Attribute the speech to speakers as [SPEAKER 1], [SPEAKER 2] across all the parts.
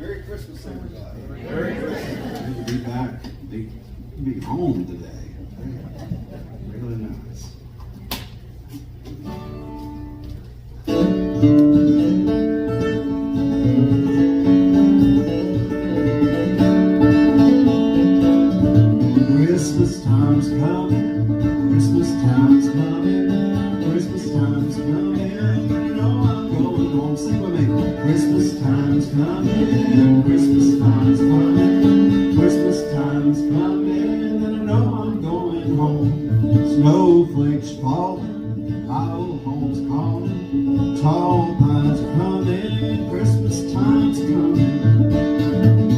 [SPEAKER 1] Merry Christmas, everybody.
[SPEAKER 2] Merry Christmas. Good to be back. Be home today. Really nice. Christmas time's coming. Christmas time's coming. Christmas time's coming. You know I'm going home. Sing with me. Christmas time's coming. Christmas time's coming. Christmas time's coming. And I know I'm going home. Snowflakes falling. My old home's calling. Tall pines are coming. Christmas time's coming.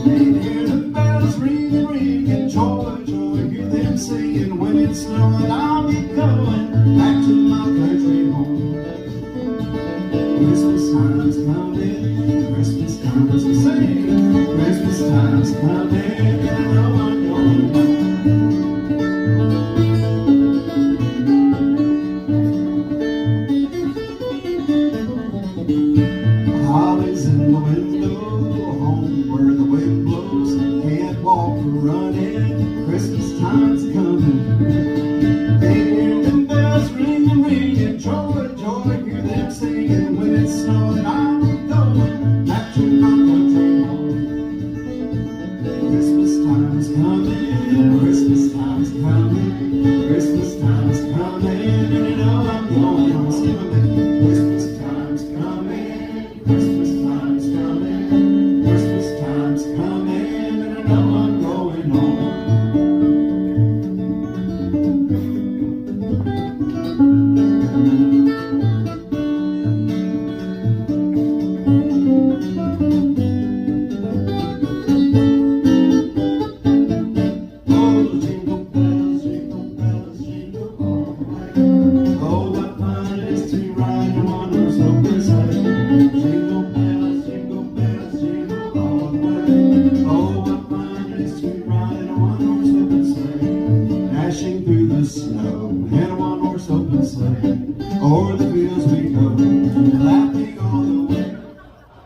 [SPEAKER 2] And hear the bells ring, ring, joy, joy. Hear them singing when it's snowing. I'll be going back to my country home. Christmas time's coming. Christmas time's to sing. Christmas time's coming. And I know I'm going home. Holly's in the window, home where the wind blows. Can't walk or run in. Christmas time's coming. They hear them bells ringing, ringing. Joy, joy, hear them singing when it's snowing. I'm going back to my country home. Christmas time's coming. Christmas time's coming. Christmas time's coming. And you know I'm going home. Sing with me. Christmas time's coming. Christmas time's coming. Christmas time's coming. And I know I'm going home. Oh, jingle bells, jingle all the way. Oh, what fun it is to ride in one horse open sleigh. Jingle bells, jingle all the way. Oh, what fun it is to ride in a one horse open sleigh. Dashing through the snow in a one horse open sleigh. O'er the fields we go, laughing all the way.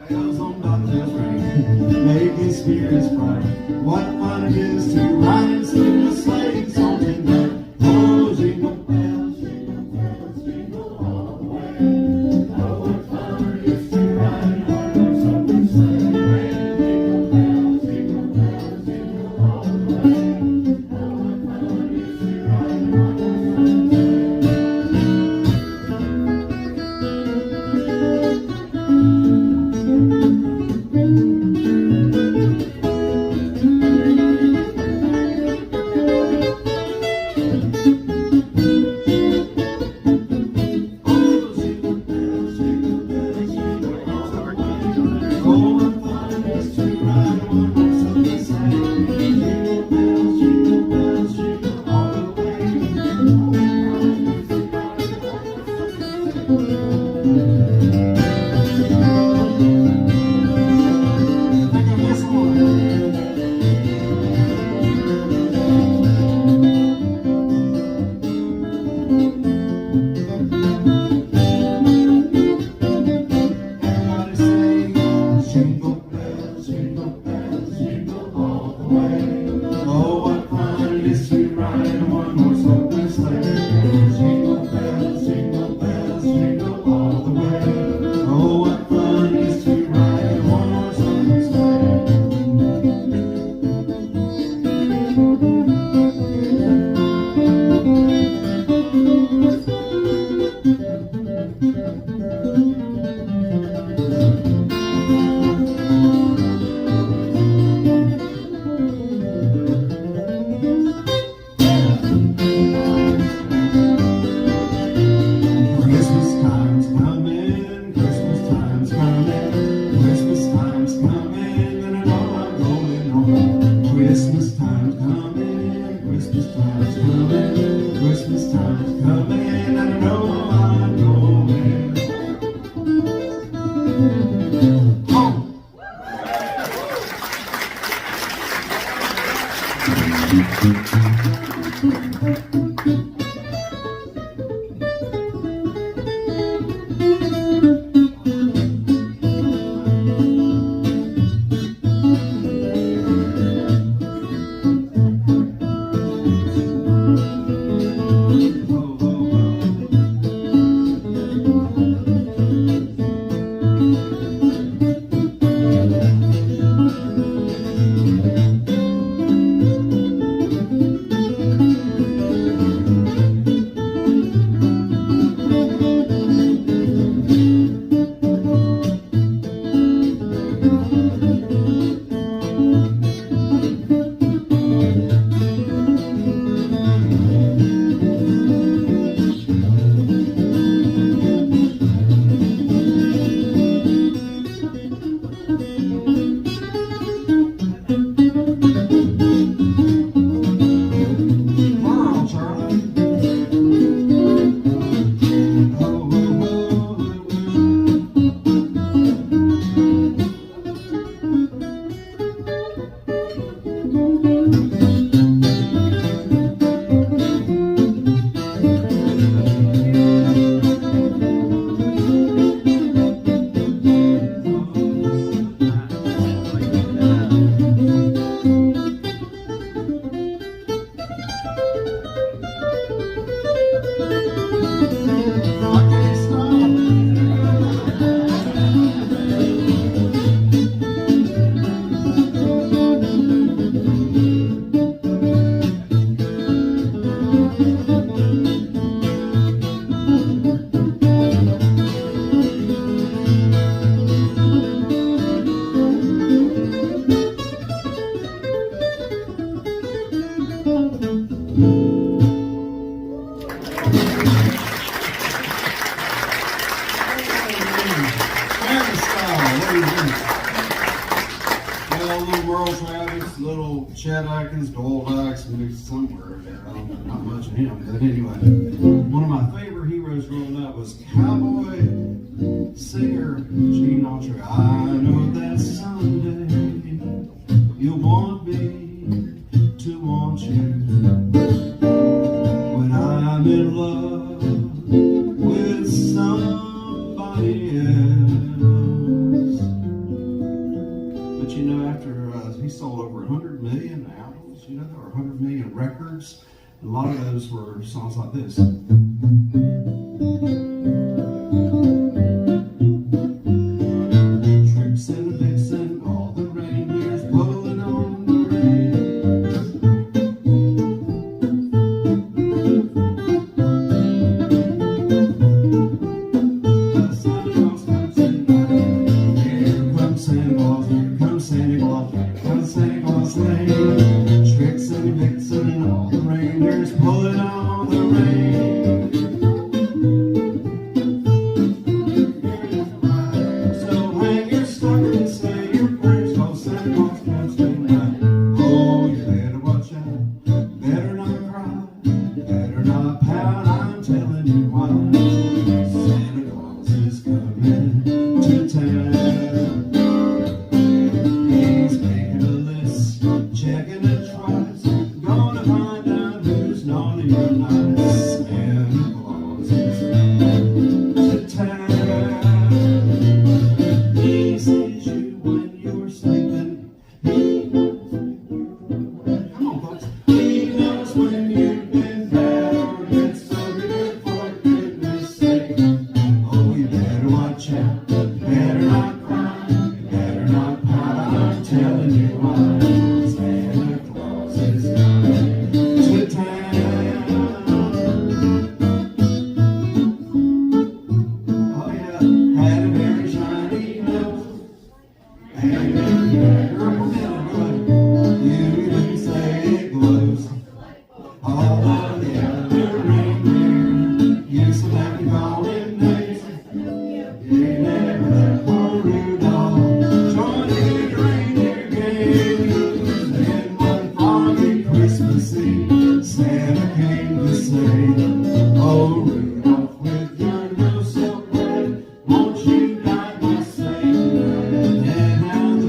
[SPEAKER 2] Bells on bobtails ring, making spirits bright. What fun it is to ride and sing a sleigh song tonight. Oh, jingle bells, jingle all the way. Oh, what fun it is to ride in a one-horse open sleigh. Jingle bells, jingle all the way. Oh, what fun it is to ride in a one-horse open sleigh. Well, little Merle Travis, little Chattanooga, Doyle Dykes, moved somewhere there. I don't know, not much of him, but anyway. One of my favorite heroes growing up was cowboy singer Gene Autry. I know that someday you'll want me to want you. When I'm in love with somebody else. But you know, after he sold over 100 million albums, you know, there were 100 million records. A lot of those were songs like this. Tricks and a vixen, all the reindeers pulling on the reins. Santa Claus comes in, here comes Santa Claus, here comes Santa Claus, here comes Santa Claus Lane. Tricks and a vixen and all the reindeers pulling on the reins. So hang your stocking and say your prayers, 'cause Santa Claus comes tonight. Oh, you better watch out, better not cry, better not pout, I'm telling you why. Santa Claus is coming to town. He's making a list, checking it twice, gonna find out who's naughty or nice. Santa Claus is coming to town. He sees you when you're sleeping. He knows when you're awake. Come on, folks. He knows when you've been bad or been so good, for goodness sake. Oh, you better watch out. You better not cry. You better not pout. I'm telling you why. Santa Claus is coming to town. Oh yeah, had a very shiny nose. And if you ever remember, you can say it glows. All of the other reindeer used to laugh and call him names. You never let poor Rudolph join in the reindeer games. And one foggy Christmas Eve, Santa came to say, oh Rudolph, with your nose so bright, won't you guide my sleigh? And how the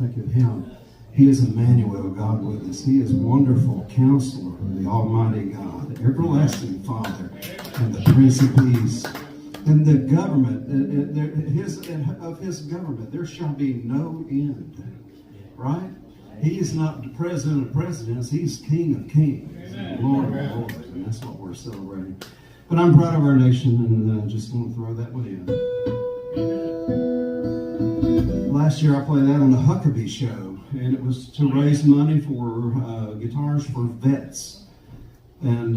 [SPEAKER 2] think of him. He is Emmanuel, God with us. He is wonderful Counselor, the Almighty God, everlasting Father, and the Prince of Peace. And the government, of his government, there shall be no end. Right? He is not the president of presidents. He's King of kings, Lord of lords. And that's what we're celebrating. But I'm proud of our nation, and just want to throw that one in. Last year I played that on the Huckabee Show, and it was to raise money for guitars for vets. And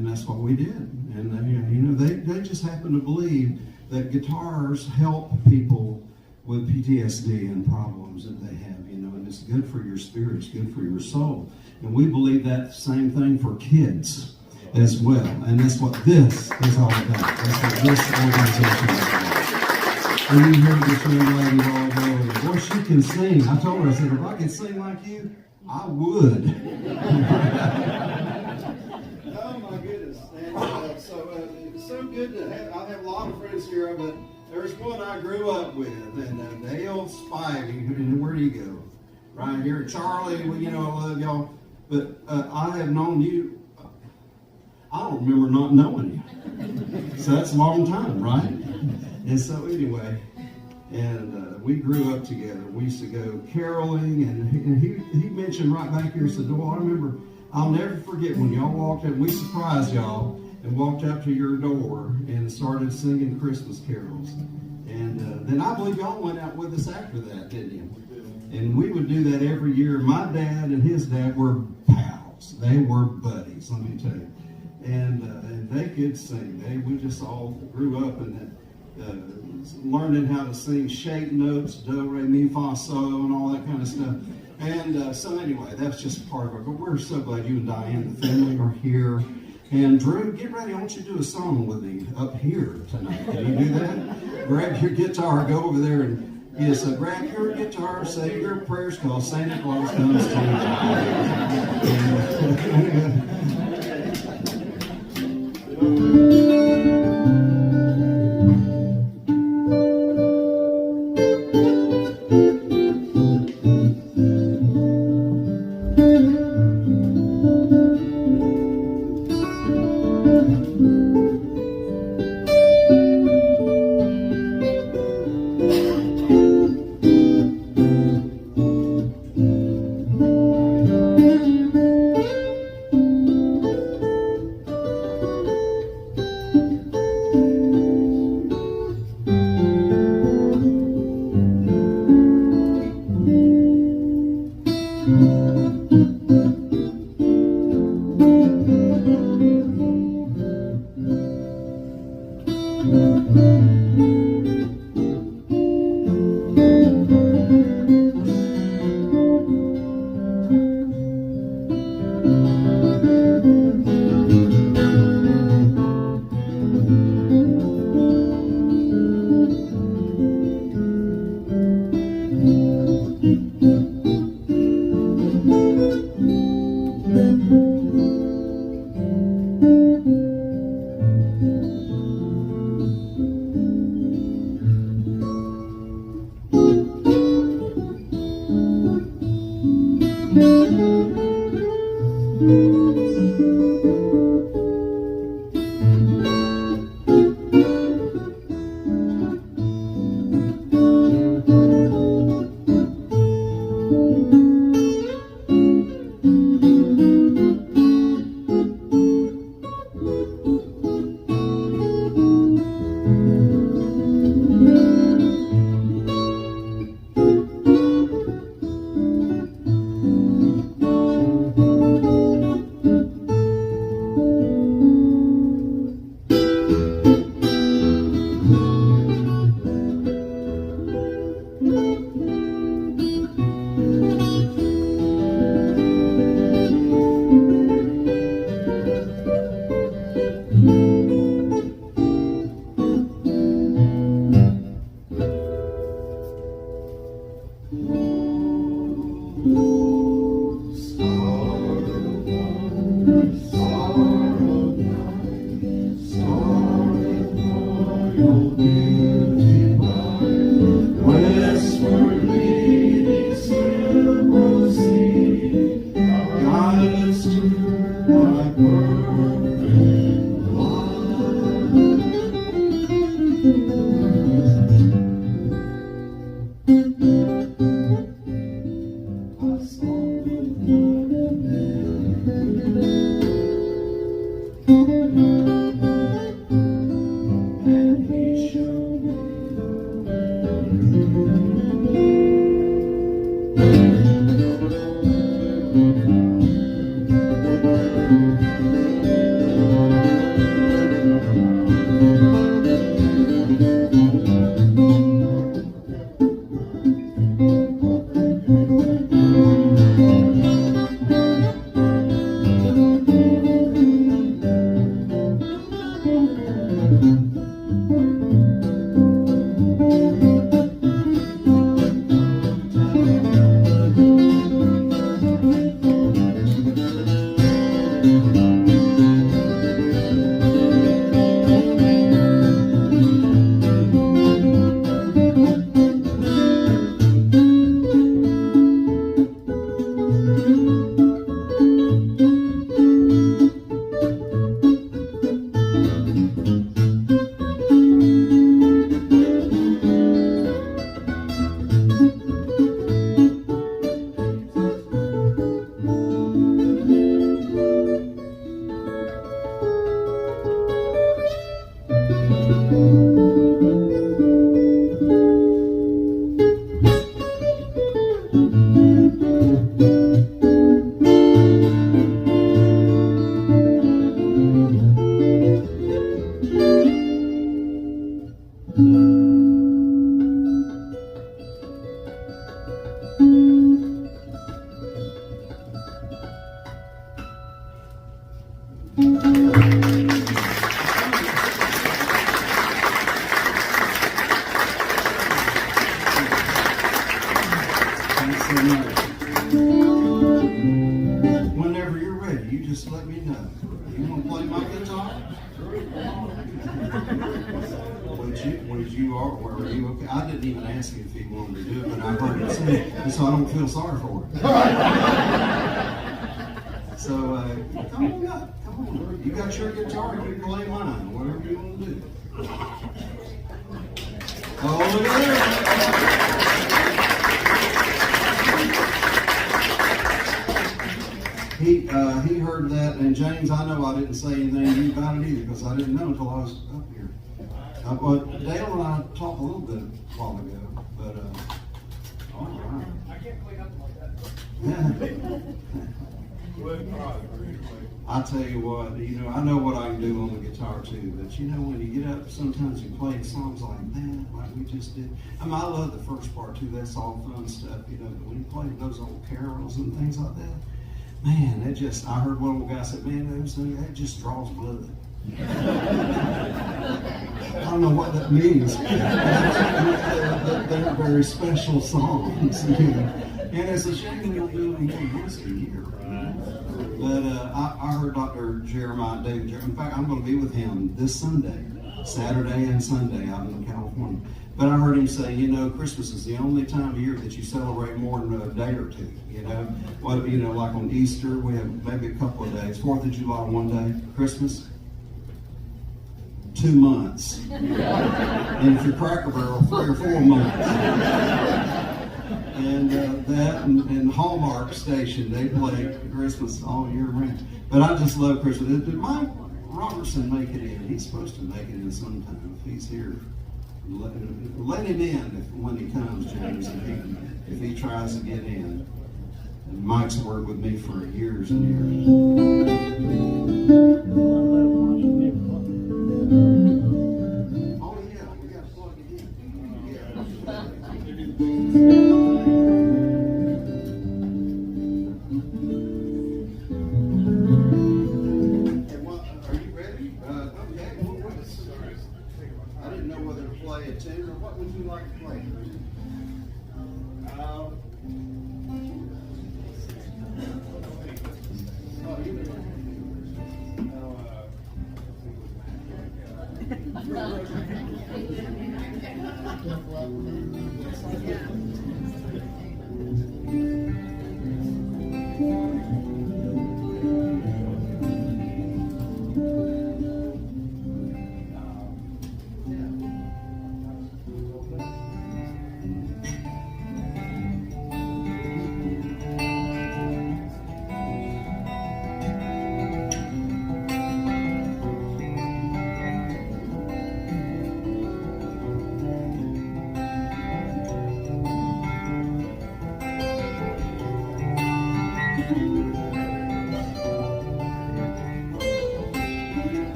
[SPEAKER 2] that's what we did. And they just happen to believe that guitars help people with PTSD and problems that they have, and it's good for your spirit, it's good for your soul. And we believe that same thing for kids as well. And that's what this is all about. That's what this organization is about. And you heard this young lady all over. Boy, she can sing. I told her, I said, if I could sing like you, I would. Oh my goodness. And it's so good to have. I have a lot of friends here, but there's one I grew up with, and Dale Spivey. And where do you go? Right here. Charlie, well, I love y'all. But I have known you. I don't remember not knowing you. So that's a long time, right? And so anyway, and we grew up together. We used to go caroling, and he mentioned right back here, he said, Doyle, I remember, I'll never forget when y'all walked in, we surprised y'all and walked up to your door and started singing Christmas carols. And then I believe y'all went out with us after that, didn't you? And we would do that every year. My dad and his dad were pals. They were buddies, let me tell you. And they could sing. We just all grew up and learning how to sing shape notes, do, re, mi, fa, sol, and all that kind of stuff. And so anyway, that's just part of it. But we're so glad you and Diane, the family, are here. And Drew, get ready. I want you to do a song with me up here tonight. Can you do that? Grab your guitar, go over there and grab your guitar, say your prayers, because Santa Claus comes to you. Thanks so much. Whenever you're ready, you just let me know. You want to play my guitar? Would you or were you okay? I didn't even ask him if he wanted to do it, but I heard him say it, and so I don't feel sorry for him. So come on up, come on. You got your guitar, you can play mine, whatever you want to do. Oh, look at that. He heard that, and James, I know I didn't say anything to you about it either because I didn't know until I was up here. But Dale and I talked a little bit a while ago, but all right.
[SPEAKER 1] I can't play nothing like that.
[SPEAKER 2] I tell you what, I know what I can do on the guitar too, but when you get up, sometimes you play songs like that, like we just did. I love the first part too, that's all fun stuff, but when you play those old carols and things like that, man, I heard one old guy say, man, that just draws blood. I don't know what that means. They're very special songs, and it's a shame we don't do them once a year. But I heard Dr. David Jeremiah. In fact, I'm going to be with him this Sunday, Saturday and Sunday out in California. But I heard him say, Christmas is the only time of year that you celebrate more than a day or two. Like on Easter, we have maybe a couple of days. 4th of July, one day. Christmas, 2 months. And if you're Cracker Barrel, 3 or 4 months. And that and Hallmark Station, they play Christmas all year round. But I just love Christmas. Did Mike Robertson make it in? He's supposed to make it in sometime if he's here. Let him in when he comes, James, if he tries to get in. And Mike's worked with me for years and years. Oh yeah, we got to plug it in. Are you ready? Okay. I didn't know whether to play a tune or what would you like to play?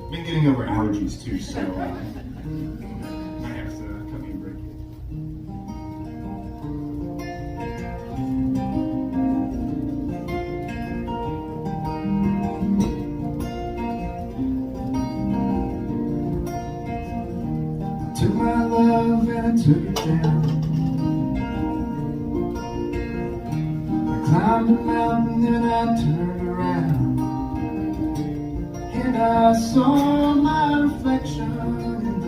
[SPEAKER 1] Been getting over allergies too, so I have to cut me a break.
[SPEAKER 2] Took my love and I took it down. I climbed a mountain and I turned around, and I saw my reflection in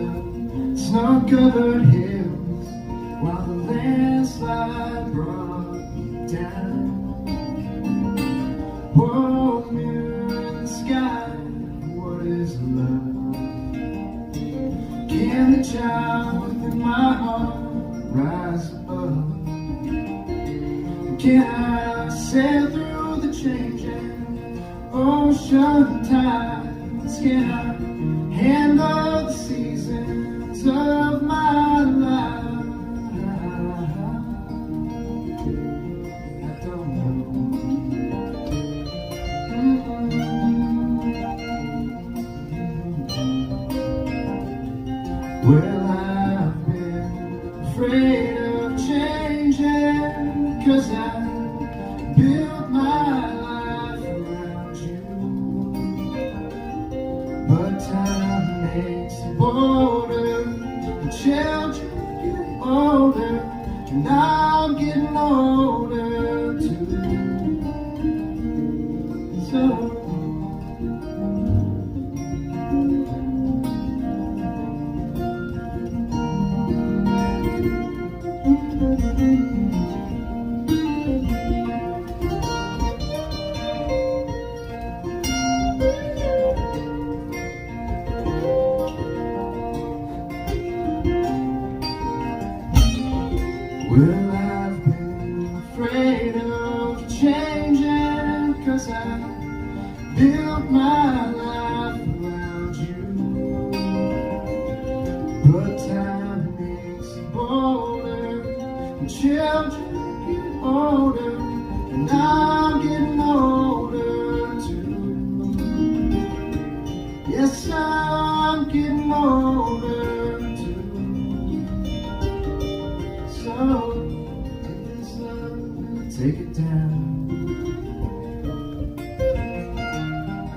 [SPEAKER 2] the snow-covered hills while the landslide brought me down. Can I sail through the changing ocean tides? Can I handle the seasons of my life? I don't know. Well, I've been afraid of changing, 'cause I built my life around you. But time makes you bolder, the children get older, and I'm getting older too. So well, I've been afraid of changing, 'cause I built my life around you. But time makes you bolder, and children get older, and I'm getting older too. Yes, I'm getting older too. So take this love, take it down.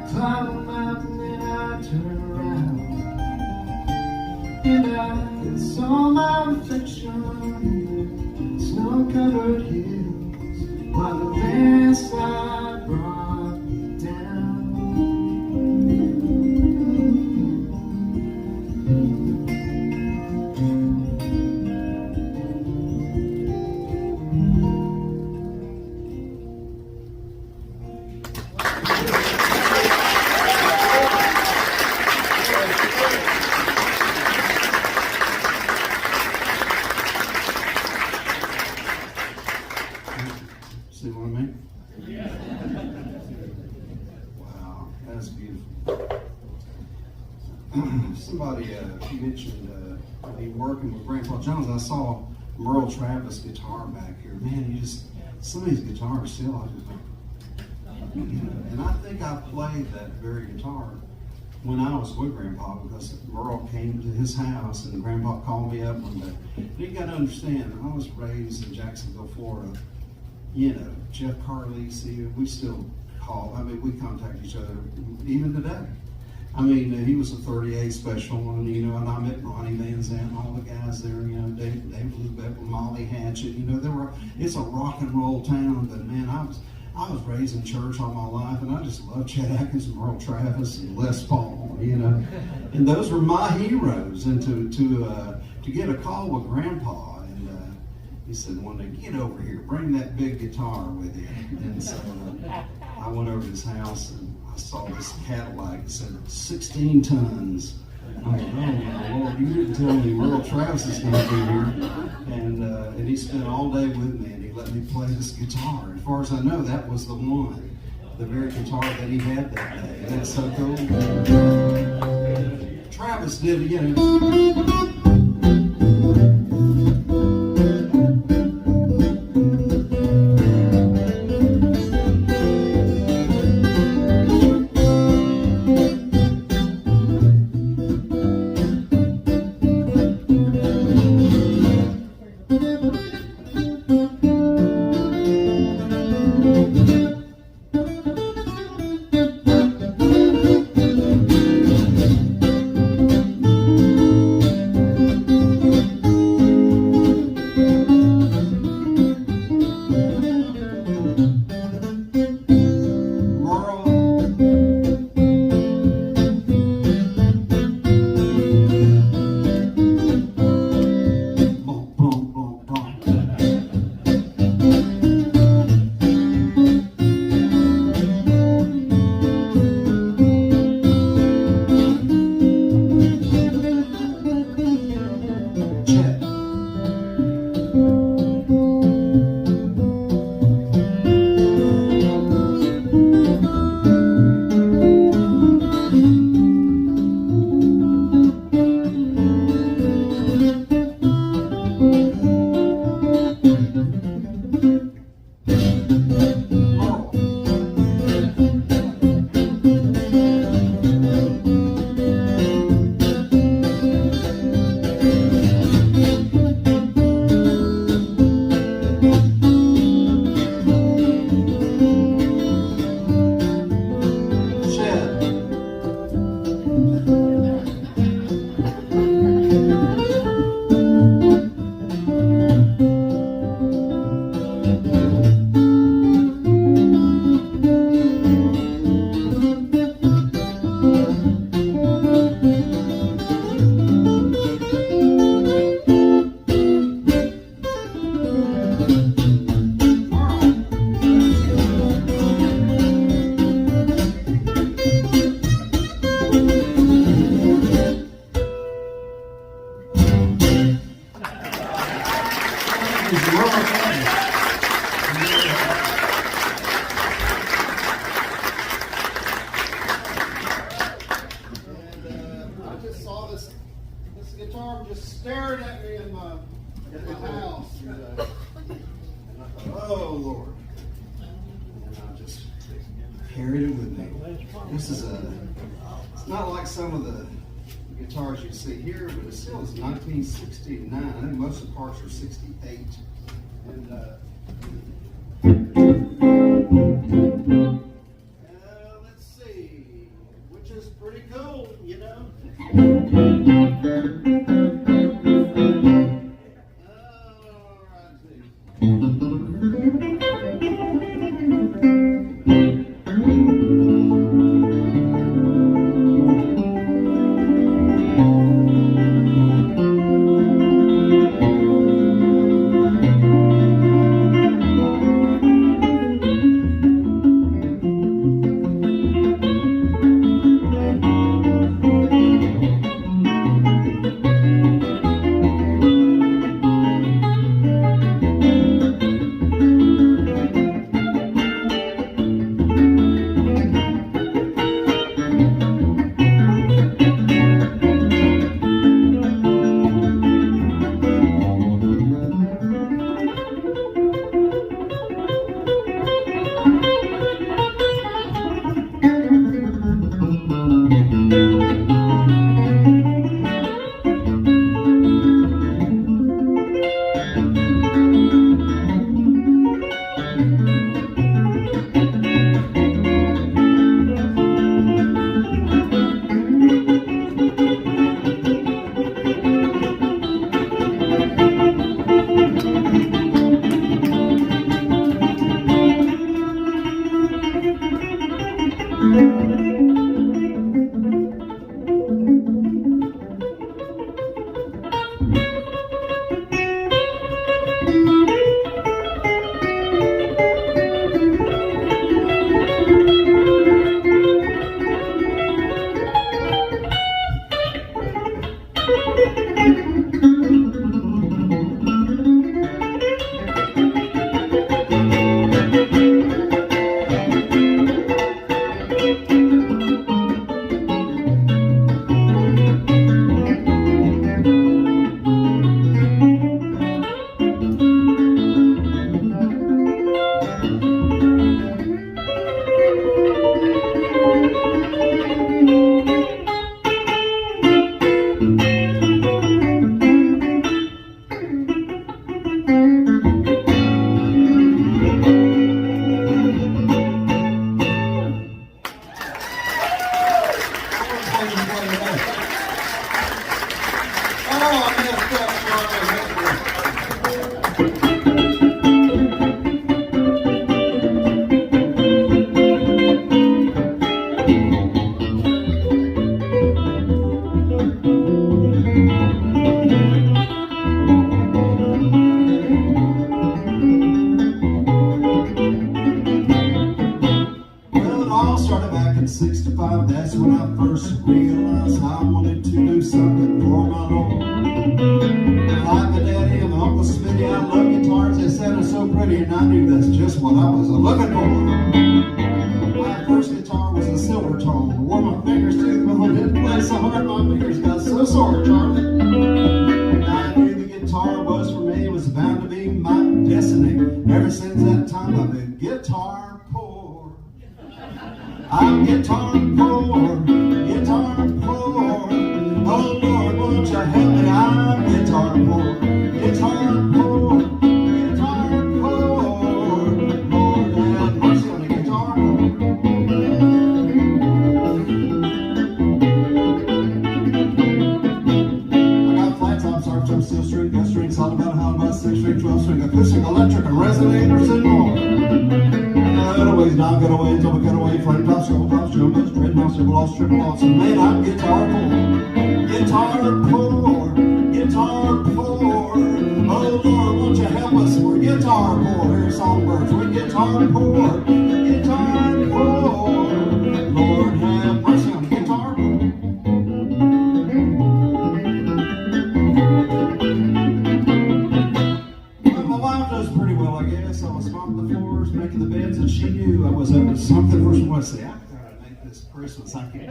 [SPEAKER 2] Climb a mountain and I turn around, and I saw my reflection in snow-covered hills, while the landslide brought me down. See what I mean? Wow, that's beautiful. Somebody mentioned me working with Grandpa Jones. I saw Merle Travis guitar back here. Man, some of these guitars still, I just and I think I played that very guitar when I was with Grandpa, because Merle came to his house and Grandpa called me up one day. And you got to understand, I was raised in Jacksonville, Florida. You know, Jeff Carlisi, we still call, we contact each other even today. I mean, he was a 38 special, and I met Ronnie Van Zant and all the guys there, Dave Lubeck, Molly Hatchet, it's a rock and roll town, but man, I was raised in church all my life, and I just love Chet Atkins and Merle Travis and Les Paul, and those were my heroes. And to get a call with Grandpa, and he said one day, "Get over here, bring that big guitar with you." And so I went over to his house and I saw this Cadillac that said 16 tons. And I'm like, "Oh my Lord, you didn't tell me Merle Travis is going to be here." And he spent all day with me, and he let me play this guitar. As far as I know, that was the one, the very guitar that he had that day. And that's so cool. Travis did, Carried it with me. This is it's not like some of the guitars you see here, but it still is 1969. I think most of the parts are 68. And let's see, which is pretty cool, you know. That's when I first realized I wanted to do something for my Lord. Like my daddy and my Uncle Smitty, I love guitars. They sounded so pretty, and I knew that's just what I was looking for. My first guitar was a silver tone. Wore my fingers to the bone. Didn't play so hard, my fingers got so sore, Charlie. And I knew the guitar was for me. It was bound to be my destiny. Ever since that time I've been guitar poor. I'm guitar poor, guitar poor. Oh Lord, won't you help me? I'm guitar poor, guitar poor, guitar poor. Lord, have mercy on the guitar poor. Some steel string, got strings, all about how about 6-string, 12-string, acoustic, electric, and resonators and more. Cutaways, down cutaways, double cutaways, front tops, triple tops, jumbos, dreadnoughts, triple offs, triple offs, and man, I'm guitar poor. Guitar poor, guitar poor. Oh Lord, won't you help us? We're guitar poor. Here's Songbirds, we're guitar poor, guitar poor. Lord, have mercy on the guitar poor. Pretty well, I guess. I was mopping the floors, making the beds, and she knew I was up to something. First one, I say, I gotta make this Christmas. I can't.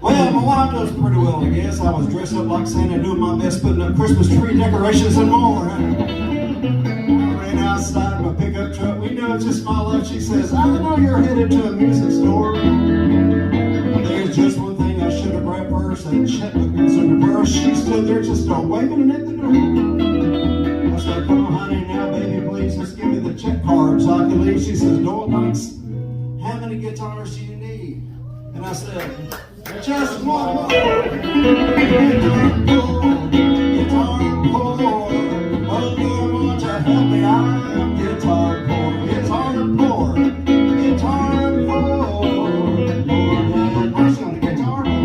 [SPEAKER 2] Well, my wife does pretty well, I guess. I was dressed up like Santa, doing my best, putting up Christmas tree decorations and more. I ran outside my pickup truck. We know it's just my luck. She says, I know you're headed to a music store. There's just one thing I should have grabbed first, that checkbook was in the purse. She stood there just waving it at the door. I said, come on, honey, now, baby, please, just give me the check card so I can leave. She says, Doyle Dykes, how many guitars do you need? And I said, just one more. Guitar poor, guitar poor. Oh, Lord, won't you help me? I'm guitar poor, guitar poor, guitar poor. Lord, have mercy on the guitar poor.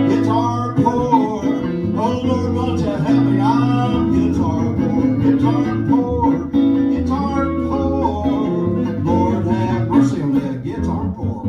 [SPEAKER 2] Guitar poor, oh Lord, won't you help me? I'm guitar poor, guitar poor, guitar poor. Lord, have mercy on that guitar poor.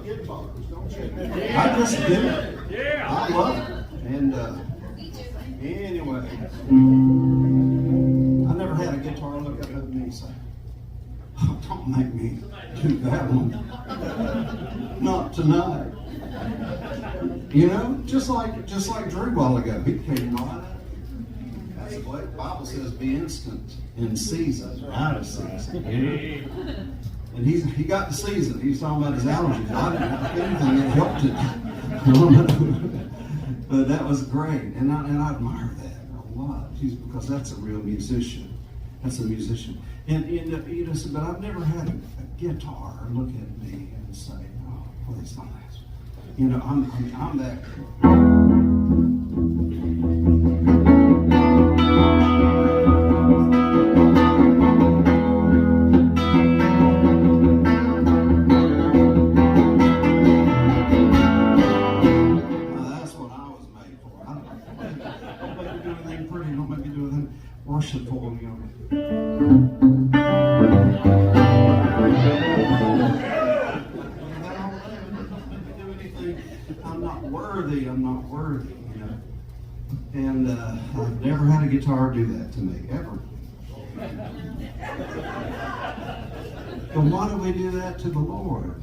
[SPEAKER 2] guitars, don't you? I just do. I love it. And anyway, I never had a guitar look up at me and say, "Oh, don't make me do that one. Not tonight." You know, just like Drew a while ago, he came right up. That's the way the Bible says, be instant in season, out of season. You know? And he got the season. He was talking about his allergies. I didn't have anything that helped it. But that was great. And I admire that a lot. Because that's a real musician. That's a musician. And you know, but I've never had a guitar look at me and say, "Oh, please don't ask." You know, I'm that. Worshipful, you know. I'm not worthy, you know. And I've never had a guitar do that to me, ever. But why do we do that to the Lord?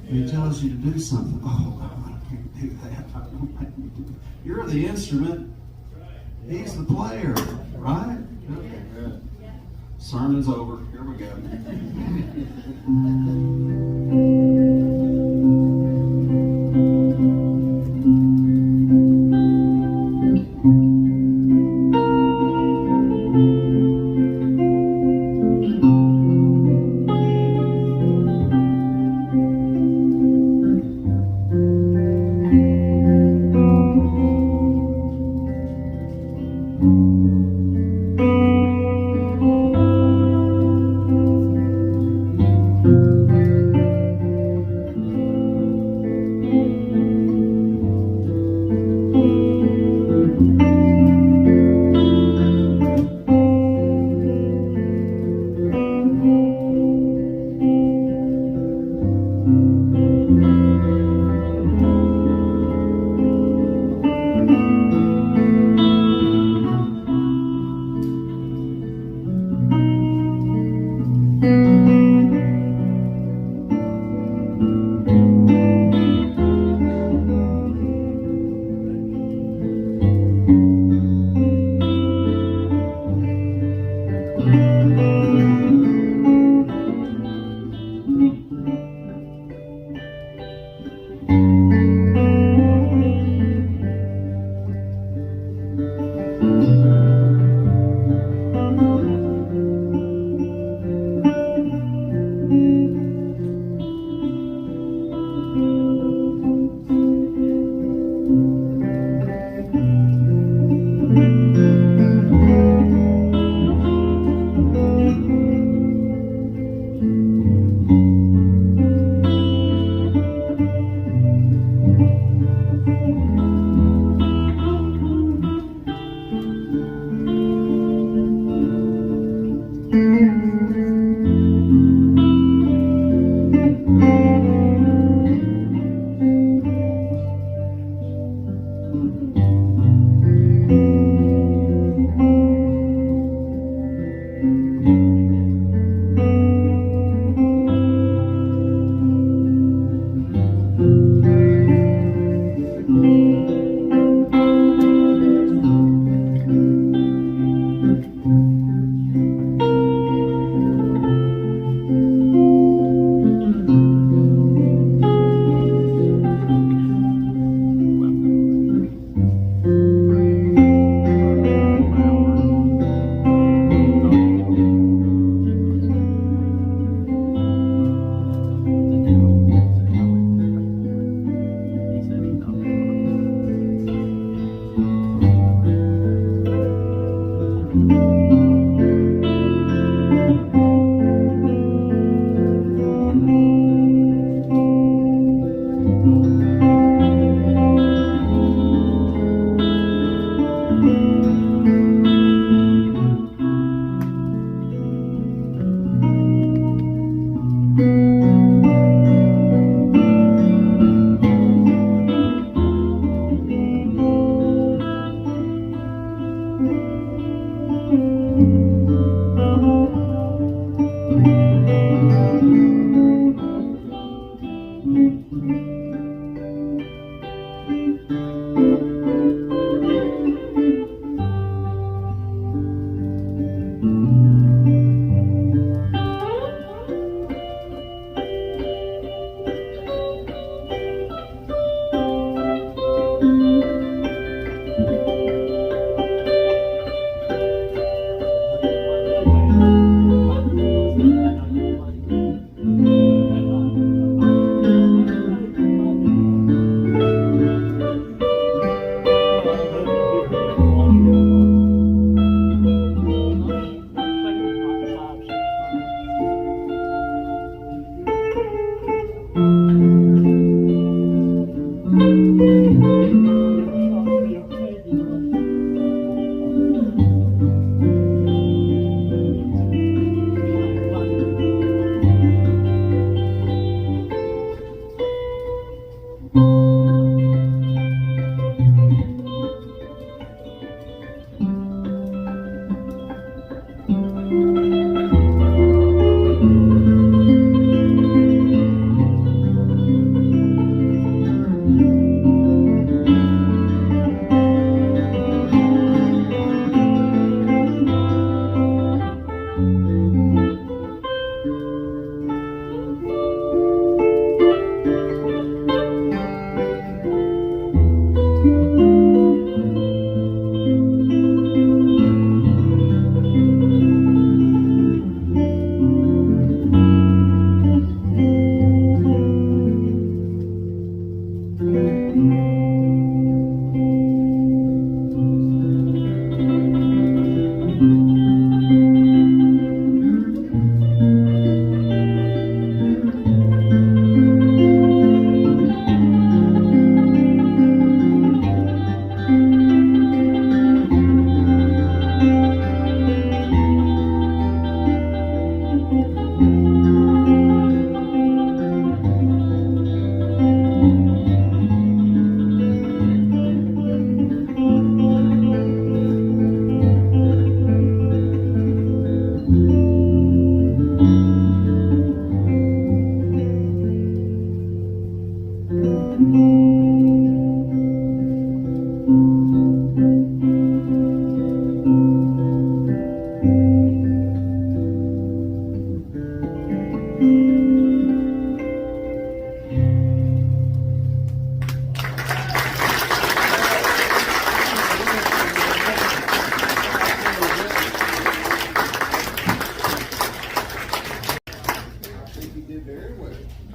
[SPEAKER 2] He tells you to do something. Oh, God, I can't do that. Don't make me do that. You're the instrument. He's the player, right? Okay, good. Sermon's over. Here we go.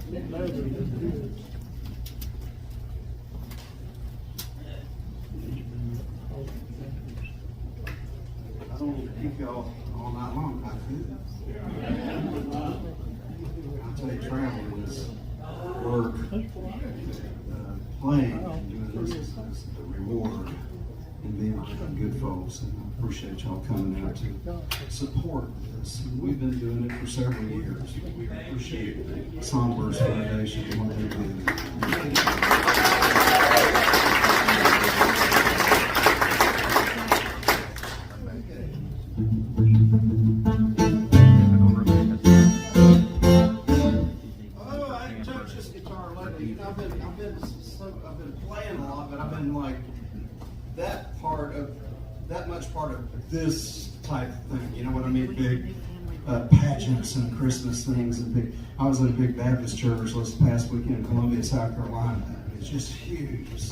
[SPEAKER 2] I don't keep y'all all night long. I could. I'll tell you, traveling is work. Playing and doing this is the reward and being around good folks. And I appreciate y'all coming out to support this. We've been doing it for several years. We appreciate Songbirds Foundation and what they do. I've been playing a lot, but I've been like that much part of this type of thing. You know what I mean? Big pageants and Christmas things and big. I was at a big Baptist church this past weekend in Columbia, South Carolina. It's just huge.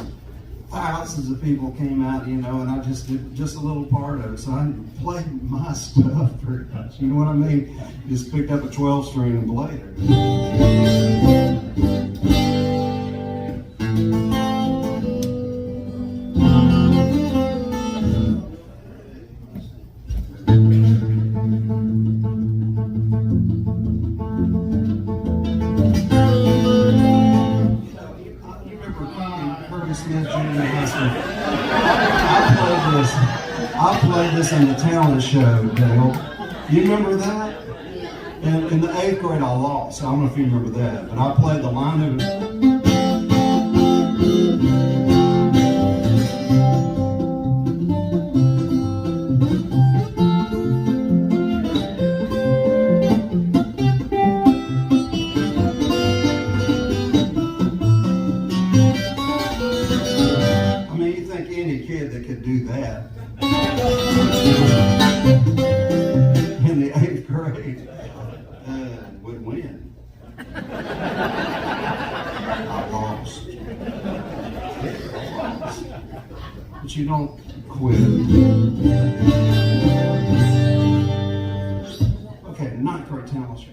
[SPEAKER 2] Thousands of people came out, you know, and I just did just a little part of it. So I played my stuff pretty much. You know what I mean? Just picked up a 12-string and played it. I played this in the talent show, Dale. You remember that? In the 8th grade, I lost. I don't know if you remember that, but I played the line of it. I mean, you think any kid that could do that in the 8th grade would win. I lost. But you don't quit. Okay, 9th grade talent show.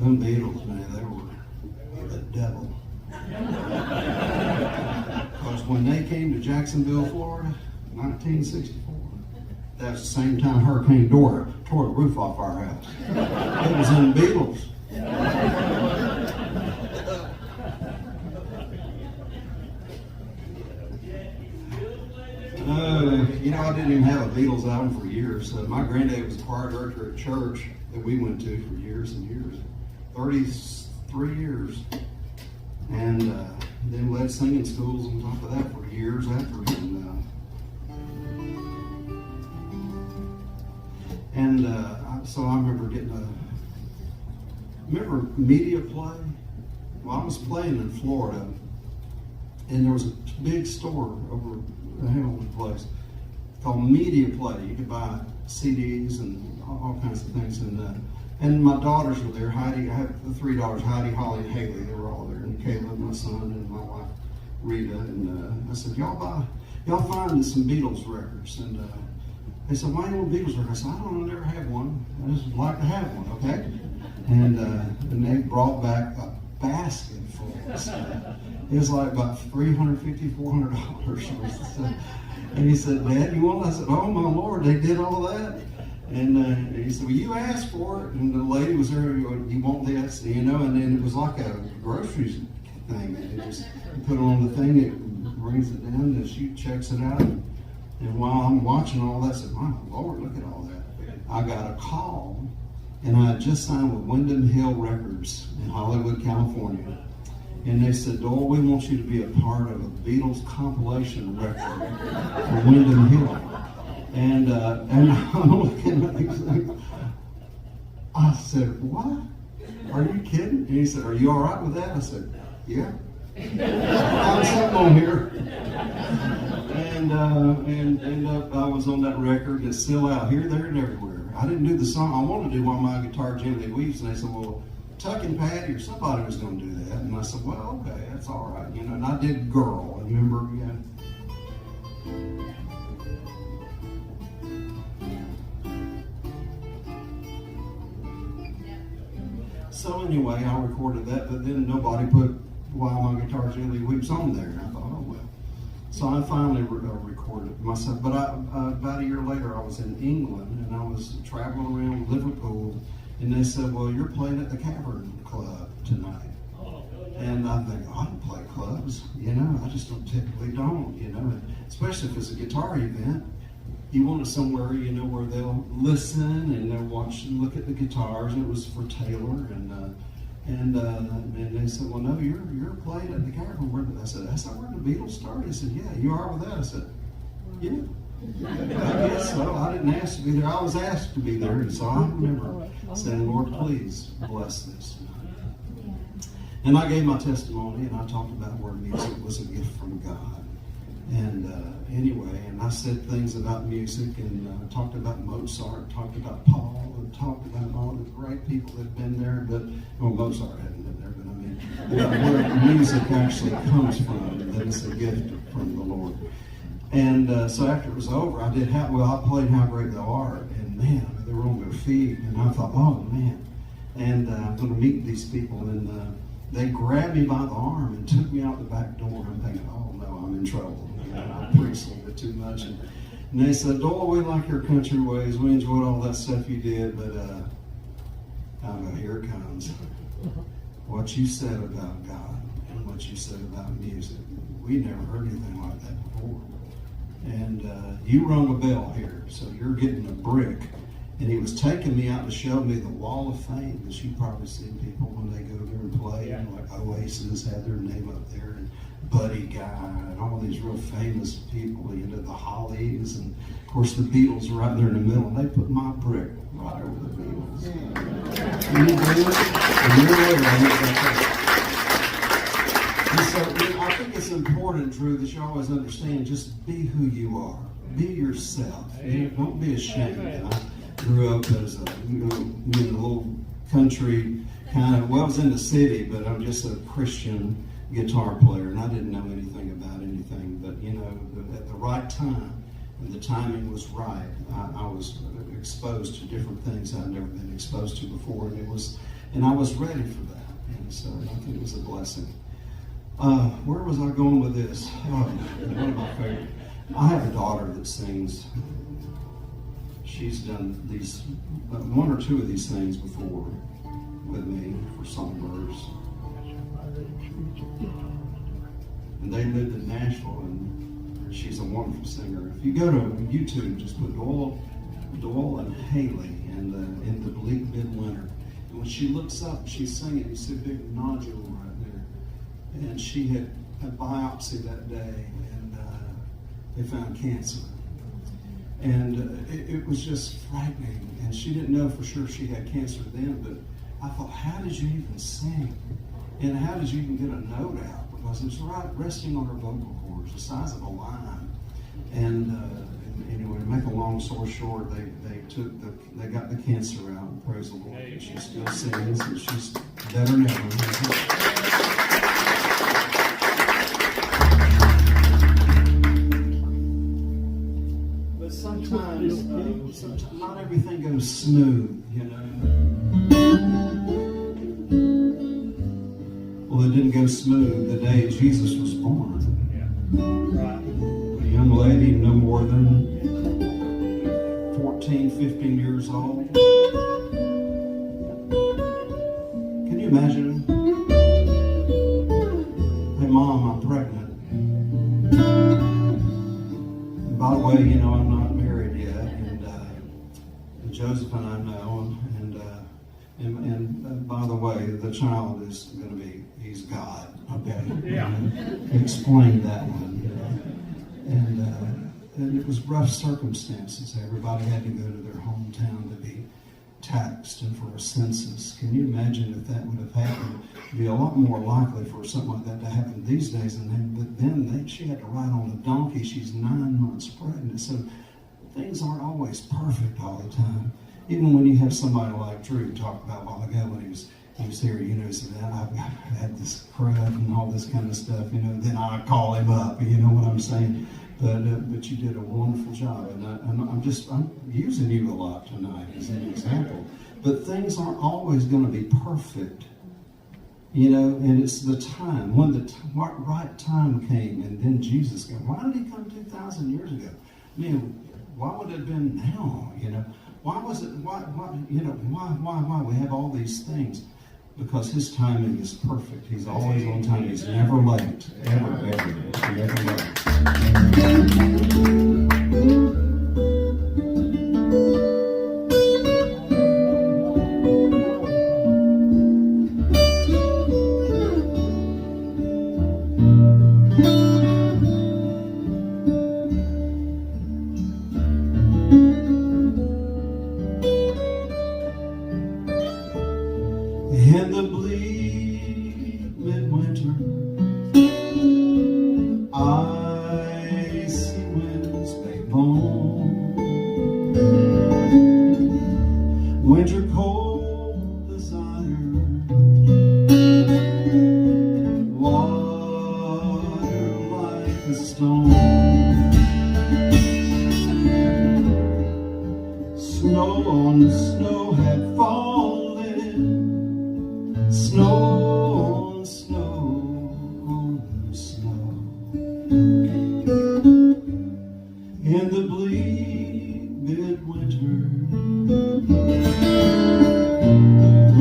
[SPEAKER 2] Them Beatles, man, they were the devil. Because when they came to Jacksonville, Florida, 1964, that was the same time Hurricane Dora tore the roof off our house. It was them Beatles. I didn't even have a Beatles album for years. My granddad was a choir director at church that we went to for years and years, 33 years. And then led singing schools on top of that for years after him. So I remember remember media play? Well, I was playing in Florida, and there was a big store over the Hamilton place called Media Play. You could buy CDs and all kinds of things. And my daughters were there. Heidi, I have the three daughters, Heidi, Holly, and Haley. They were all there. And Caleb, my son, and my wife, Rita. And I said, y'all find some Beatles records. And they said, why don't Beatles records? I said, I don't know, I never had one. I just would like to have one, okay? And they brought back a basket full of stuff. It was like about $350, $400. And he said, Dad, you want it? I said, oh my Lord, they did all that? And he said, well, you asked for it. And the lady was there, you want this? And then it was like a groceries thing. It just, you put it on the thing, it brings it down, and she checks it out. And while I'm watching all that, I said, my Lord, look at all that. I got a call, and I had just signed with Wyndham Hill Records in Hollywood, California. And they said, Doyle, we want you to be a part of a Beatles compilation record for Wyndham Hill. And I'm looking at things. I said, what? Are you kidding? And he said, are you all right with that? I said, yeah. I'm something on here. And I was on that record. It's still out here, there, and everywhere. I didn't do the song. I wanted to do While My Guitar Gently Weeps. And they said, well, Tuck and Patty or somebody was going to do that. And I said, well, okay, that's all right. And I did Girl. Remember, So anyway, I recorded that, but then nobody put While My Guitar Gently Weeps on there. And I thought, oh well. So I finally recorded it myself. But about a year later, I was in England, and I was traveling around Liverpool, and they said, well, you're playing at the Cavern Club tonight. And I think, I don't play clubs, I just typically don't, and especially if it's a guitar event. You want it somewhere, where they'll listen and they'll watch and look at the guitars. And it was for Taylor, and they said, well, no, you're playing at the Cavern. I said, that's not where the Beatles started. He said, yeah, you are with that. I said, yeah. I guess so. I didn't ask to be there. I was asked to be there, and so I remember saying, Lord, please bless this. And I gave my testimony, and I talked about where music was a gift from God. And anyway, and I said things about music, and talked about Mozart, talked about Paul, and talked about all the great people that have been there. But Mozart hadn't been there, but I mean, where music actually comes from, that it's a gift from the Lord. And so after it was over, I played How Great Thou Art, and man, they were on their feet, and I thought, oh man, and I'm going to meet these people, and they grabbed me by the arm and took me out the back door. I'm thinking, oh no, I'm in trouble. I preached a little bit too much, and they said, Doyle, we like your country ways, we enjoyed all that stuff you did, but here it comes. What you said about God and what you said about music, we never heard anything like that before. And you rung a bell here, so you're getting a brick. And he was taking me out to show me the Wall of Fame, because you've probably seen people when they go there and play, like Oasis had their name up there, and Buddy Guy, and all these real famous people, the Hollies, and of course the Beatles were right there in the middle, and they put my brick right over the Beatles. And you do it, and you're there, and so I think it's important, Drew, that you always understand, just be who you are. Be yourself. Don't be ashamed. And I grew up as a little country kind of, I was in the city, but I'm just a Christian guitar player, and I didn't know anything about anything. But, at the right time, when the timing was right, I was exposed to different things I'd never been exposed to before, and And I was ready for that. And so I think it was a blessing. Where was I going with this? One of my favorite. I have a daughter that sings. She's done these, one or two of these things before with me for Songbirds. And they lived in Nashville, and she's a wonderful singer. If you go to YouTube, just put Doyle and Haley in the bleak midwinter. And when she looks up, she's singing, you see a big nodule right there. And she had a biopsy that day, and they found cancer. And it was just frightening. And she didn't know for sure she had cancer then, but I thought, how did you even sing? And how did you even get a note out? Because it was right resting on her vocal cords, the size of a lime. And anyway, to make a long story short, they got the cancer out. Praise the Lord. And she still sings, and she's better than ever. But sometimes not everything goes smooth, you know. Well, it didn't go smooth the day Jesus was born. Yeah. Right. A young lady, no more than 14, 15 years old. Can you imagine? Hey, Mom, I'm pregnant. And by the way, you know, I'm not married yet. And Joseph and I know. And by the way, the child is going to be, he's God. Okay? Yeah. Explain that one. And it was rough circumstances. Everybody had to go to their hometown to be taxed and for a census. Can you imagine if that would have happened? It'd be a lot more likely for something like that to happen these days. But then she had to ride on a donkey. She's 9 months pregnant. So things aren't always perfect all the time. Even when you have somebody like Drew talked about a while ago when he was here, you know, he said, I've had this crud and all this kind of stuff, you know, then I call him up, you know what I'm saying? But you did a wonderful job, and I'm using you a lot tonight as an example. But things aren't always going to be perfect, you know, and it's the time, when the right time came, and then Jesus came. Why did he come 2,000 years ago? I mean, why would it have been now, you know? Why was it, why, you know, why? We have all these things. Because his timing is perfect. He's always on time. He's never late. Ever. Never late. In the bleak midwinter, icy winds they moan. Winter cold desire, water like a stone. Snow on snow had fallen. Snow on snow on snow. In the bleak midwinter,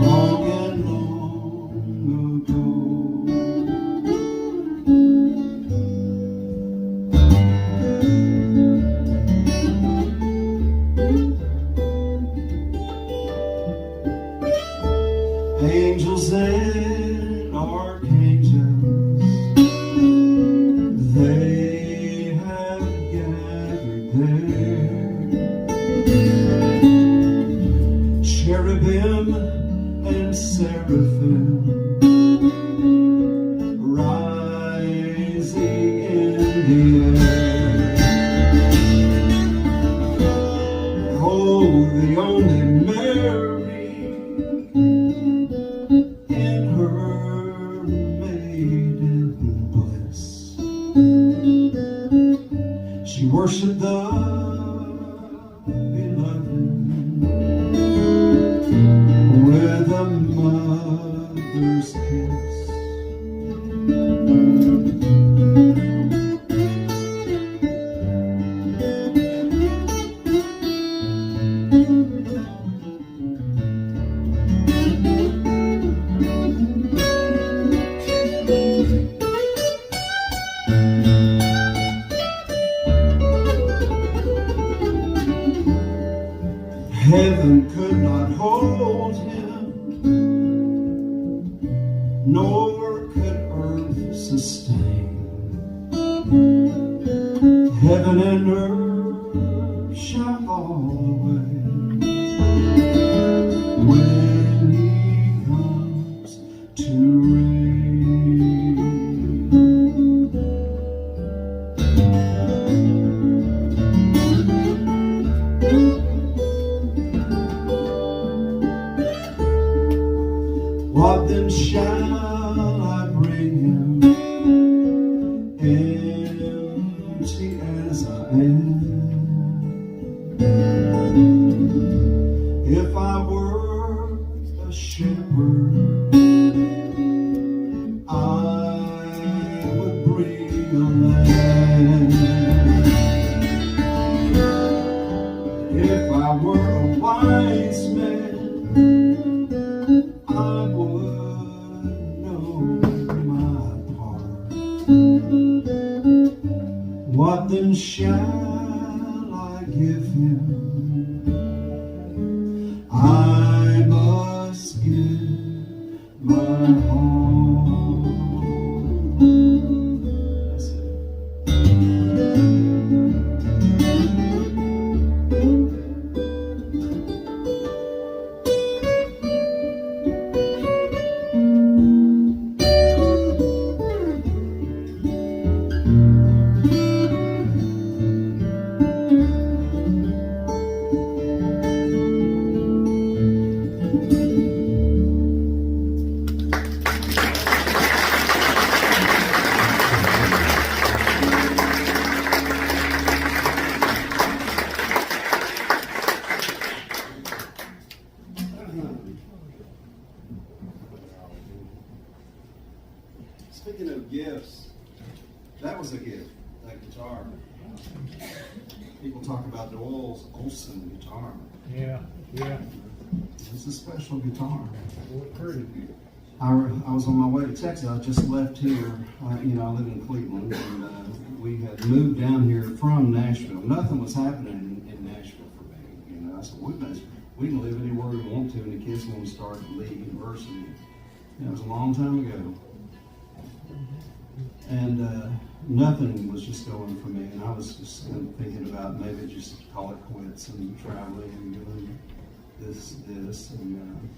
[SPEAKER 2] long and long ago. Angels and archangels, they have gathered there. Cherubim and seraphim rising in the air. Oh, the only Mary in her maiden bliss. She worshiped the beloved with a Heaven could not hold him, nor could earth sustain. Heaven and earth shall fall away when he comes to reign. What then shall I bring him, empty as I am? If I were a shepherd, I would bring a lamb. If I were a wise man, I would know my part. What then shall I give him? I must give my heart. That's it. Speaking of gifts, that was a gift, that guitar. People talk about Doyle's Olson guitar.
[SPEAKER 3] Yeah.
[SPEAKER 2] It's a special guitar.
[SPEAKER 3] Well, pretty.
[SPEAKER 2] I was on my way to Texas. I just left here. I live in Cleveland, and we had moved down here from Nashville. Nothing was happening in Nashville for me. I said, we can live anywhere we want to, and the kids want to start at Lee University. It was a long time ago. And nothing was just going for me, and I was just thinking about maybe just call it quits and traveling and doing this, and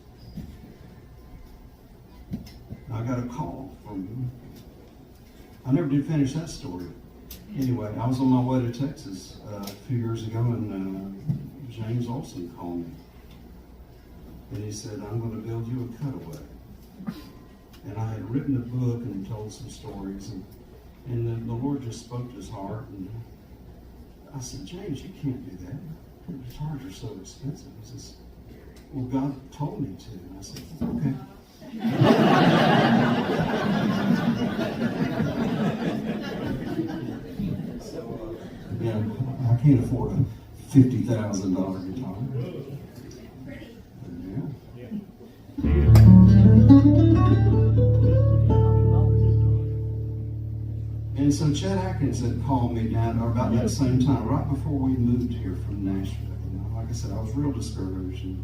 [SPEAKER 2] I got a call from, I never did finish that story. Anyway, I was on my way to Texas a few years ago, and James Olson called me, and he said, I'm going to build you a cutaway. And I had written a book and told some stories, and then the Lord just spoke to his heart. And I said, James, you can't do that. Your guitars are so expensive. He says, well, God told me to. And I said, okay. So, I can't afford a $50,000 guitar. Yeah. And so Chet Atkins had called me down about that same time, right before we moved here from Nashville. Like I said, I was real discouraged. And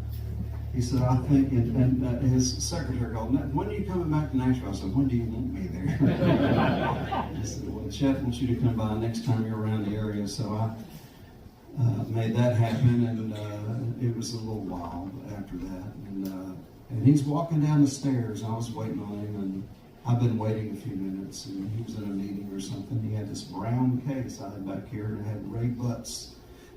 [SPEAKER 2] he said, I think, and his secretary called, when are you coming back to Nashville? I said, when do you want me there? He said, well, Chet wants you to come by next time you're around the area. So I made that happen, and it was a little while after that. And he's walking down the stairs. I was waiting on him, and I've been waiting a few minutes, and he was in a meeting or something. He had this brown case I had back here, and it had Ray Butts,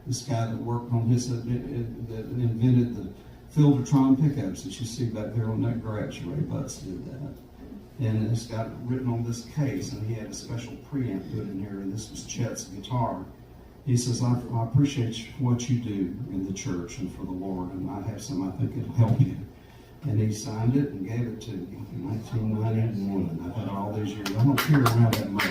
[SPEAKER 2] this guy that worked on his, that invented the Filtertron pickups that you see back there on that garage. Ray Butts did that. And it's got written on this case, and he had a special preamp put in here, and this was Chet's guitar. He says, I appreciate what you do in the church and for the Lord, and I have some I think it'll help you. And he signed it and gave it to me in 1991. I've had all these years. I don't carry around that much.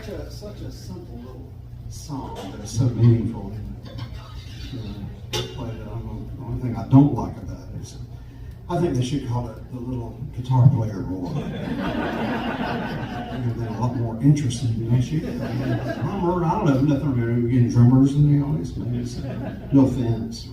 [SPEAKER 2] such a simple little song, but it's so meaningful. The only thing I don't like about it is I think they should call it the little guitar player roar. It would have been a lot more interesting than she did. Drummer, I don't know, nothing wrong with getting drummers in the audience. Maybe it's, no offense.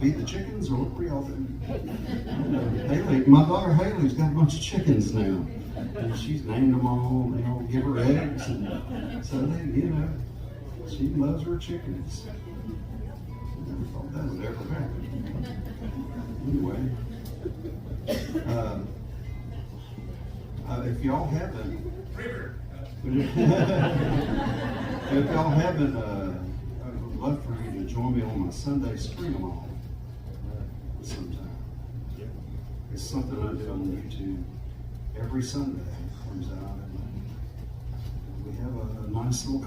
[SPEAKER 2] Feed the chickens, or what were y'all doing? Haley, my daughter Haley's got a bunch of chickens now, and she's named them all. They all give her eggs, and so they, she loves her chickens. Never thought that would ever happen. Anyway, if y'all haven't, I would love for you to join me on my Sunday stream along sometime. It's something I do on YouTube every Sunday. It comes out, and we have a nice little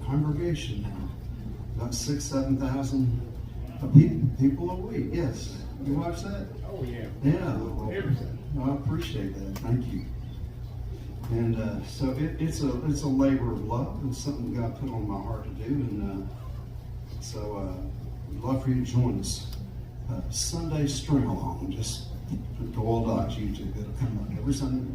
[SPEAKER 2] congregation now, about 6,000-7,000 people a week. Yes, you watch that?
[SPEAKER 3] Oh yeah.
[SPEAKER 2] Yeah. Well, I appreciate that. Thank you. And so it's a labor of love. It's something God put on my heart to do, and so I'd love for you to join us. Sunday string along, just Doyle Dykes YouTube. It'll come up every Sunday.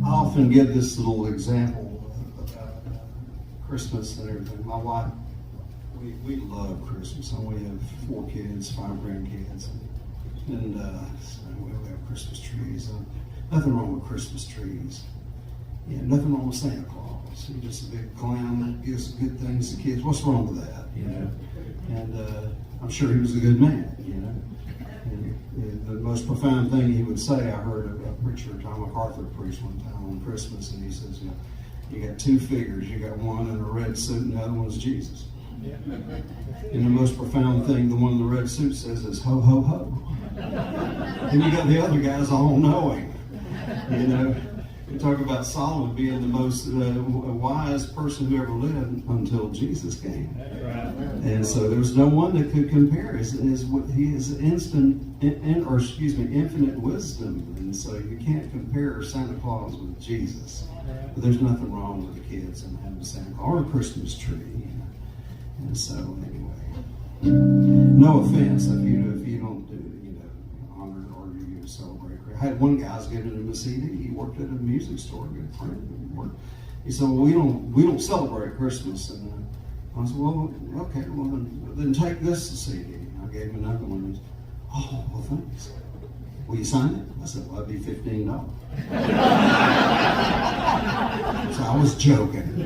[SPEAKER 2] I often give this little example about Christmas and everything. My wife, we love Christmas, and we have 4 kids, 5 grandkids, and so we have Christmas trees. Nothing wrong with Christmas trees. Yeah, nothing wrong with Santa Claus. He's just a big clown that gives good things to kids. What's wrong with that? And I'm sure he was a good man. And the most profound thing he would say, I heard a preacher, John MacArthur, preach one time on Christmas, and he says, you got 2 figures. You got one in a red suit, and the other one's Jesus. And the most profound thing the one in the red suit says is ho, ho, ho. And you got the other guys all knowing. You talk about Solomon being the most wise person who ever lived until Jesus came. And so there's no one that could compare. He is infinite wisdom. And so you can't compare Santa Claus with Jesus. But there's nothing wrong with the kids and having Santa Claus or a Christmas tree. And so anyway, no offense if you don't do honor or you celebrate. I had one guy I was giving him a CD. He worked at a music store, a good friend. He said, "Well, we don't celebrate Christmas." And I said, "Well, okay, well then take this CD." I gave him another one. He said, "Oh, well, thanks. Will you sign it?" I said, "Well, that'd be $15." So I was joking.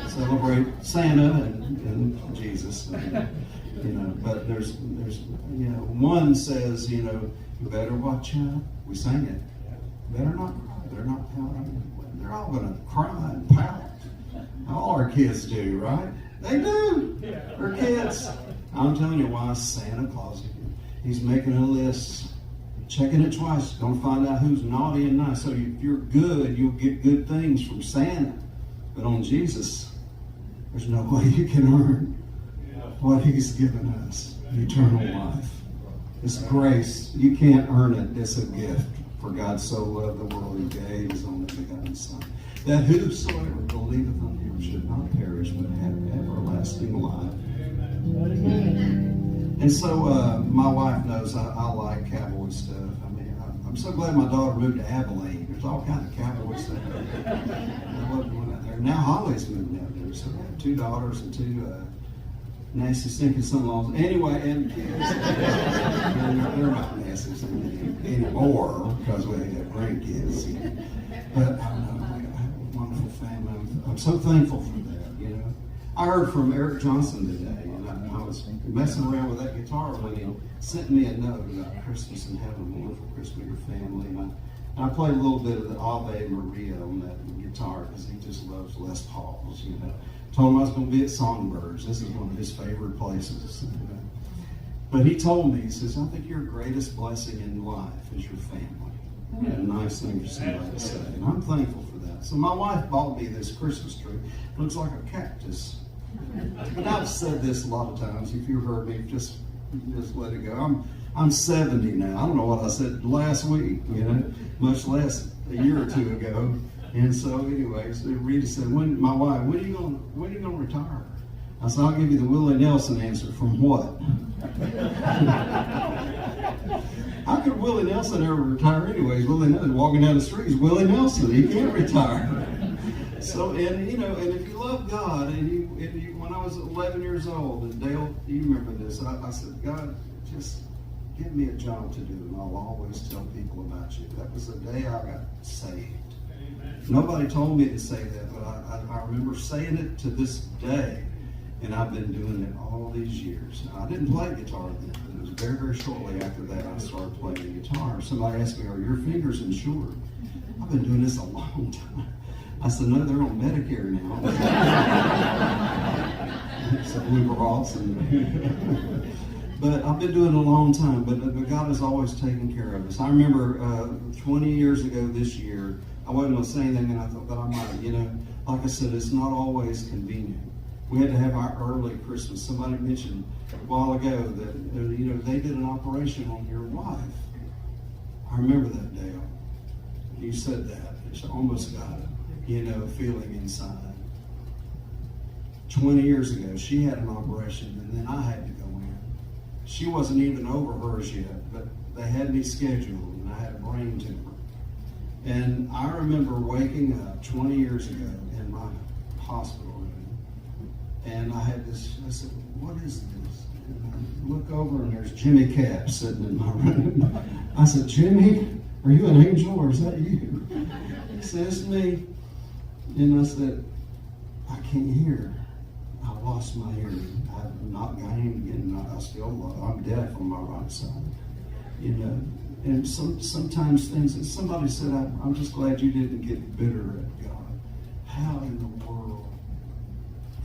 [SPEAKER 2] Celebrate Santa and Jesus, but there's one says, you better watch out. We sang it. Better not cry. Better not pout. They're all going to cry and pout. All our kids do, right? They do. They're kids. I'm telling you why Santa Claus, he's making a list, checking it twice, going to find out who's naughty and nice. So if you're good, you'll get good things from Santa. But on Jesus, there's no way you can earn what he's given us, eternal life. It's grace. You can't earn it. It's a gift. For God so loved the world, he gave his only begotten Son, that whosoever believeth on him should not perish, but have everlasting life. And so my wife knows I like cowboy stuff. I mean, I'm so glad my daughter moved to Abilene. There's all kind of cowboy stuff. I wasn't going out there. Now Holly's moving out there, so I have 2 daughters and 2 nasty stinking son-in-laws. Anyway, and kids. they're not nasty anymore because we have grandkids. But I don't know, I have a wonderful family. I'm so thankful for that, you know. I heard from Eric Johnson today, and I was messing around with that guitar when he sent me a note about Christmas and having a wonderful Christmas with your family. And I played a little bit of the Ave Maria on that guitar because he just loves Les Pauls, you know. Told him I was going to be at Songbirds. This is one of his favorite places. But he told me, he says, I think your greatest blessing in life is your family. A nice thing for somebody to say. And I'm thankful for that. So my wife bought me this Christmas tree. It looks like a cactus. And I've said this a lot of times. If you've heard me, just let it go. I'm 70 now. I don't know what I said last week, you know, much less a year or 2 ago. And so, anyway, so Rita said, my wife, when are you going to retire? I said, I'll give you the Willie Nelson answer. From what? How could Willie Nelson ever retire anyways? Willie Nelson walking down the street is Willie Nelson. He can't retire. So, and you know, and if you love God, and you when I was 11 years old, and Dale, you remember this, I said, God, just give me a job to do, and I'll always tell people about you. That was the day I got saved. Nobody told me to say that, but I remember saying it to this day, and I've been doing it all these years. I didn't play guitar then, but it was very, very shortly after that I started playing the guitar. Somebody asked me, are your fingers insured? I've been doing this a long time. I said, no, they're on Medicare now. So we were awesome. But I've been doing it a long time, but God has always taken care of us. I remember 20 years ago this year, I wasn't going to say anything, and I thought that I might. You know, like I said, it's not always convenient. We had to have our early Christmas. Somebody mentioned a while ago that you know they did an operation on your wife. I remember that, Dale. You said that. It's almost got it, you know, feeling inside. 20 years ago, she had an operation, and then I had to go in. She wasn't even over hers yet, but they had me scheduled, and I had a brain tumor. And I remember waking up 20 years ago in my hospital room, and I had this, I said, what is this? And I look over, and there's Jimmy Cap sitting in my room. I said, Jimmy, are you an angel, or is that you? He said, it's me. And I said, I can't hear. I lost my hearing. I've not got him again. I'm deaf on my right side. You know, and sometimes things, and somebody said, I'm just glad you didn't get bitter at God. How in the world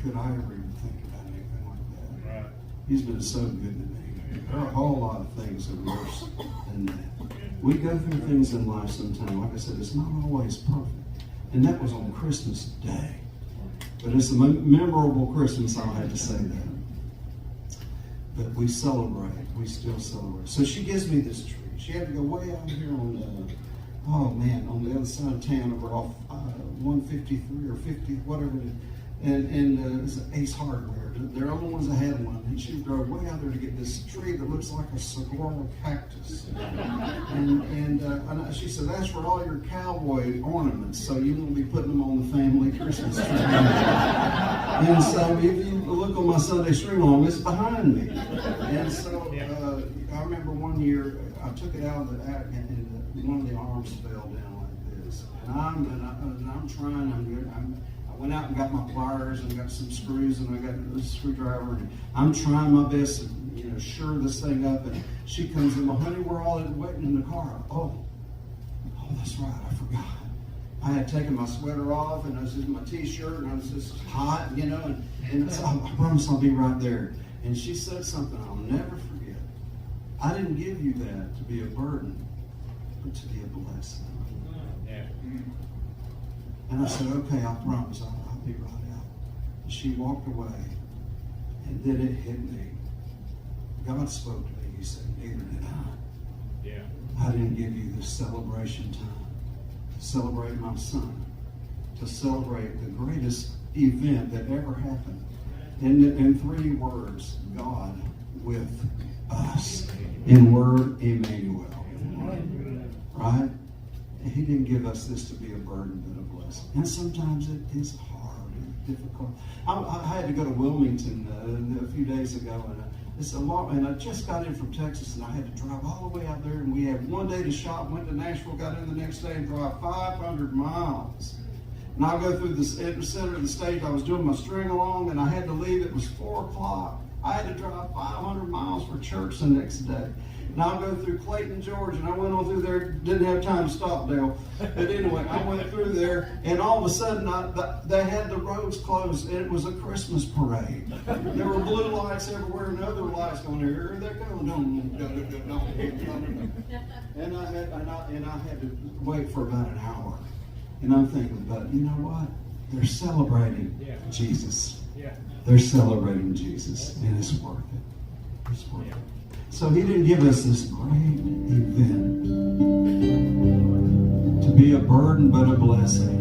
[SPEAKER 2] could I ever even think about anything like that? Right. He's been so good to me. There are a whole lot of things that are worse than that. We go through things in life sometimes. Like I said, it's not always perfect. And that was on Christmas Day. But it's a memorable Christmas, I'll have to say that. But we celebrate. We still celebrate. So she gives me this tree. She had to go way out here on the other side of town, over off 153 or 50, whatever it is. And it's Ace Hardware. They're the only ones that had one. And she drove way out there to get this tree that looks like a saguaro cactus. And she said, that's for all your cowboy ornaments. So you won't be putting them on the family Christmas tree. And so if you look on my Sunday stream home, it's behind me. And so I remember one year I took it out of the act, and one of the arms fell down like this. And I'm trying. I went out and got my pliers and got some screws, and I got a screwdriver, and I'm trying my best to, you know, sure this thing up. And she comes in, well, honey, we're all waiting in the car. Oh, that's right, I forgot. I had taken my sweater off, and I was just in my t-shirt, and I was just hot, you know, and so I promise I'll be right there. And she said something I'll never forget. I didn't give you that to be a burden, but to be a blessing. Yeah. And I said, okay, I promise I'll be right out. And she walked away, and then it hit me. God spoke to me. He said, neither did I. Yeah. I didn't give you this celebration time to celebrate my son, to celebrate the greatest event that ever happened. In 3 words, God with in word Emmanuel. Right? He didn't give us this to be a burden but a blessing. And sometimes it is hard and difficult. I had to go to Wilmington a few days ago, and it's a long, and I just got in from Texas, and I had to drive all the way out there, and we had one day to shop, went to Nashville, got in the next day, and drive 500 miles. And I go through the center of the state. I was doing my string along, and I had to leave. It was 4 o'clock. I had to drive 500 miles for church the next day. And I'll go through Clayton, Georgia, and I went on through there. Didn't have time to stop, Dale. But anyway, I went through there, and all of a sudden, they had the roads closed, and it was a Christmas parade. There were blue lights everywhere, and other lights going, here they go. And I had to wait for about an hour. And I'm thinking, but you know what? They're celebrating Jesus. They're celebrating Jesus, and it's worth it. It's worth it. So he didn't give us this great event to be a burden but a blessing.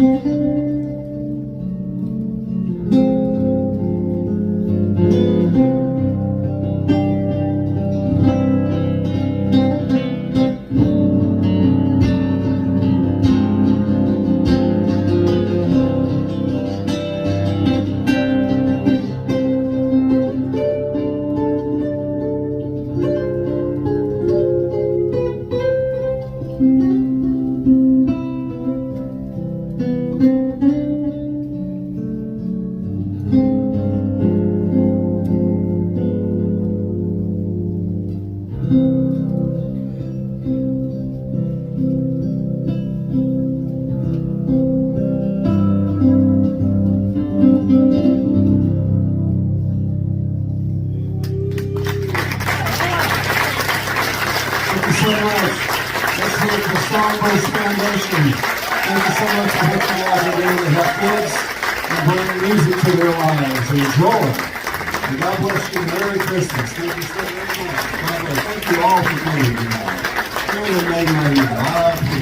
[SPEAKER 2] Thank you so much. Let's hear it for Songbirds Foundation. Thank you so much for what you guys are doing to help kids and bring music to their lives and joy. And God bless you. Merry Christmas. Thank you so very much. God bless. Thank you all for being here tonight. Really made my evening.